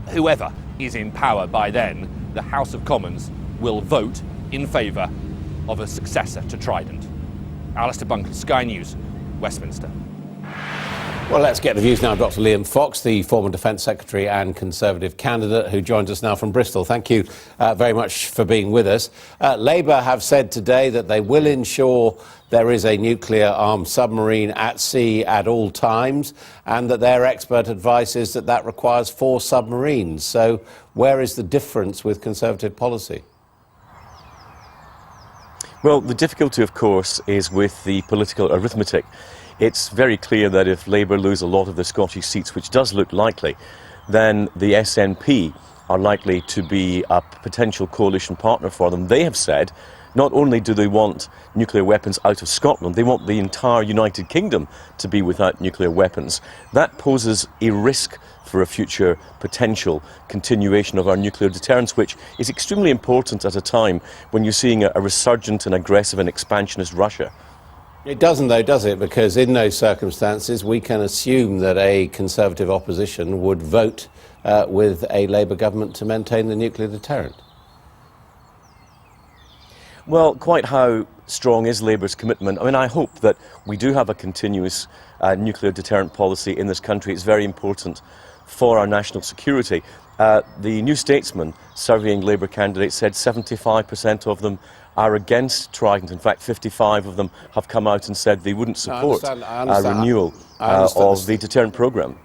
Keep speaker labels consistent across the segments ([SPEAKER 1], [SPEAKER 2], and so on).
[SPEAKER 1] whoever is in power by then, the House of Commons will vote in favour of a successor to Trident. Alistair Buncombe, Sky News, Westminster.
[SPEAKER 2] Well, let's get the views now of Dr. Liam Fox, the former Defence Secretary and Conservative candidate, who joins us now from Bristol. Thank you very much for being with us. Labour have said today that they will ensure there is a nuclear-armed submarine at sea at all times, and that their expert advice is that that requires 4 submarines. So where is the difference with Conservative policy?
[SPEAKER 3] Well, the difficulty, of course, is with the political arithmetic. It's very clear that if Labour lose a lot of the Scottish seats, which does look likely, then the SNP are likely to be a potential coalition partner for them. They have said not only do they want nuclear weapons out of Scotland, they want the entire United Kingdom to be without nuclear weapons. That poses a risk for a future potential continuation of our nuclear deterrence, which is extremely important at a time when you're seeing a resurgent and aggressive and expansionist Russia.
[SPEAKER 2] It doesn't, though, does it? Because in those circumstances, we can assume that a Conservative opposition would vote with a Labour government to maintain the nuclear deterrent.
[SPEAKER 3] Well, quite how strong is Labour's commitment? I mean, I hope that we do have a continuous nuclear deterrent policy in this country. It's very important for our national security. The New Statesman surveying Labour candidates said 75% of them are against Trident. In fact, 55 of them have come out and said they wouldn't support a renewal of the deterrent programme.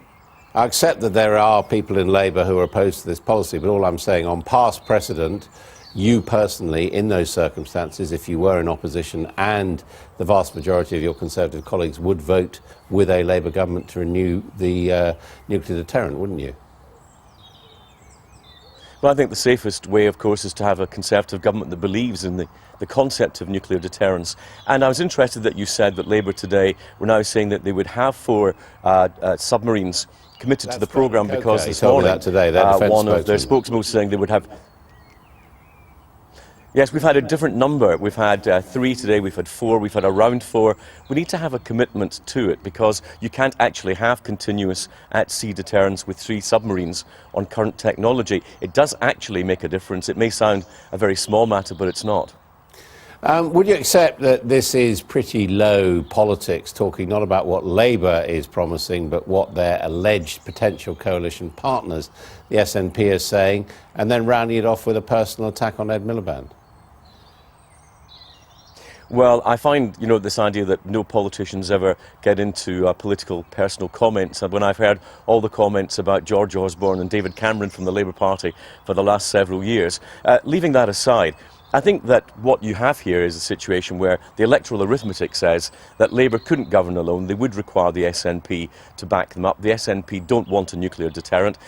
[SPEAKER 2] I accept that there are people in Labour who are opposed to this policy, but all I'm saying, on past precedent, you personally, in those circumstances, if you were in opposition and the vast majority of your Conservative colleagues would vote with a Labour government to renew the nuclear deterrent, wouldn't you?
[SPEAKER 3] Well, I think the safest way, of course, is to have a Conservative government that believes in the concept of nuclear deterrence. And I was interested that you said that Labour today were now saying that they would have 4 submarines committed to the programme, because this morning one of their spokesmen was saying they would have... Yes, we've had a different number. We've had 3 today, we've had 4, we've had around 4. We need to have a commitment to it, because you can't actually have continuous at-sea deterrence with 3 submarines on current technology. It does actually make a difference. It may sound a very small matter, but it's not.
[SPEAKER 2] Would you accept that this is pretty low politics, talking not about what Labour is promising, but what their alleged potential coalition partners, the SNP, are saying, and then rounding it off with a personal attack on Ed Miliband?
[SPEAKER 3] Well, I find, this idea that no politicians ever get into political personal comments. And when I've heard all the comments about George Osborne and David Cameron from the Labour Party for the last several years, leaving that aside, I think that what you have here is a situation where the electoral arithmetic says that Labour couldn't govern alone. They would require the SNP to back them up. The SNP don't want a nuclear deterrent.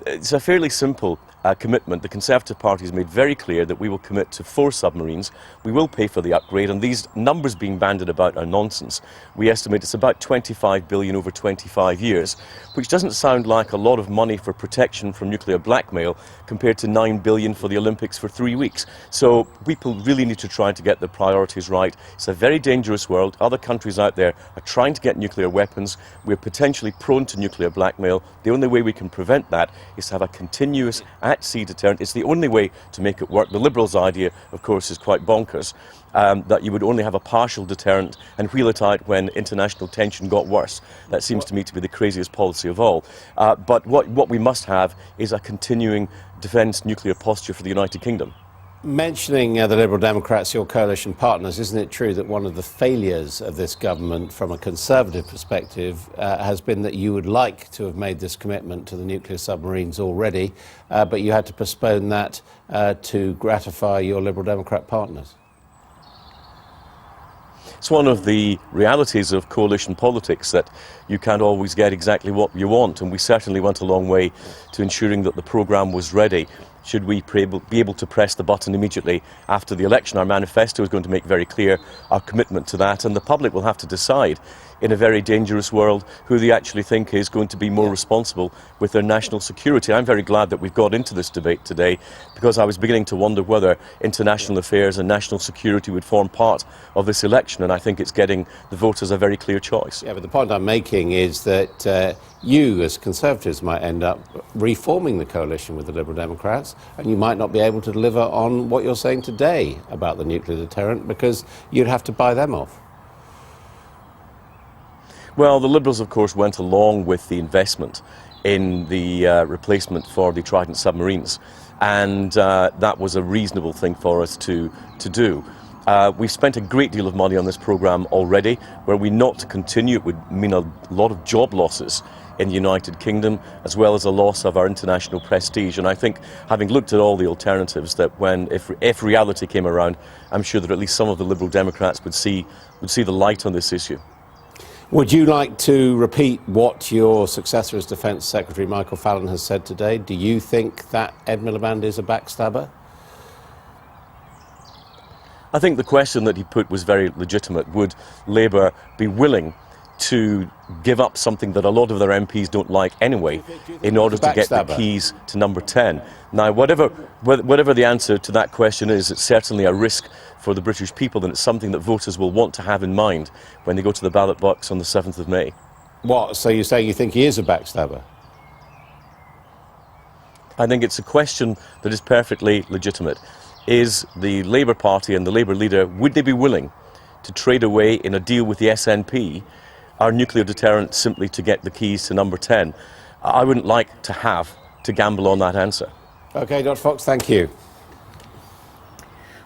[SPEAKER 3] It's a fairly simple commitment. The Conservative Party has made very clear that we will commit to 4 submarines. We will pay for the upgrade, and these numbers being bandied about are nonsense. We estimate it's about 25 billion over 25 years, which doesn't sound like a lot of money for protection from nuclear blackmail compared to 9 billion for the Olympics for 3 weeks. So people really need to try to get the priorities right. It's a very dangerous world. Other countries out there are trying to get nuclear weapons. We're potentially prone to nuclear blackmail. The only way we can prevent that is to have a continuous at-sea deterrent. It's the only way to make it work. The Liberals' idea, of course, is quite bonkers, that you would only have a partial deterrent and wheel it out when international tension got worse. That seems to me to be the craziest policy of all. But what we must have is a continuing defence nuclear posture for the United Kingdom.
[SPEAKER 2] Mentioning the Liberal Democrats, your coalition partners, isn't it true that one of the failures of this government from a Conservative perspective has been that you would like to have made this commitment to the nuclear submarines already, but you had to postpone that to gratify your Liberal Democrat partners?
[SPEAKER 3] It's one of the realities of coalition politics that you can't always get exactly what you want, and we certainly went a long way to ensuring that the programme was ready. Should we be able to press the button immediately after the election? Our manifesto is going to make very clear our commitment to that, and the public will have to decide in a very dangerous world who they actually think is going to be more responsible with their national security. I'm very glad that we've got into this debate today, because I was beginning to wonder whether international affairs and national security would form part of this election, and I think it's getting the voters a very clear choice.
[SPEAKER 2] Yeah, but the point I'm making is that you, as Conservatives, might end up reforming the coalition with the Liberal Democrats, and you might not be able to deliver on what you're saying today about the nuclear deterrent because you'd have to buy them off.
[SPEAKER 3] Well, the Liberals, of course, went along with the investment in the replacement for the Trident submarines, and that was a reasonable thing for us to do. We've spent a great deal of money on this programme already. Were we not to continue, it would mean a lot of job losses in the United Kingdom, as well as a loss of our international prestige. And I think, having looked at all the alternatives, that if reality came around, I'm sure that at least some of the Liberal Democrats would see the light on this issue.
[SPEAKER 2] Would you like to repeat what your successor as Defence Secretary, Michael Fallon, has said today? Do you think that Ed Miliband is a backstabber?
[SPEAKER 3] I think the question that he put was very legitimate. Would Labour be willing to give up something that a lot of their MPs don't like anyway in order to get the keys to number 10? Now, whatever the answer to that question is, it's certainly a risk for the British people, and it's something that voters will want to have in mind when they go to the ballot box on the 7th of May.
[SPEAKER 2] What? So you're saying you think he is a backstabber?
[SPEAKER 3] I think it's a question that is perfectly legitimate. Is the Labour Party and the Labour leader, would they be willing to trade away in a deal with the SNP our nuclear deterrent simply to get the keys to number 10? I wouldn't like to have to gamble on that answer. OK, Dr. Fox, thank you.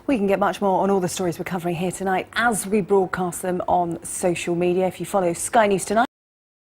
[SPEAKER 4] We can get much more on all the stories we're covering here tonight as we broadcast them on social media. If you follow Sky News Tonight.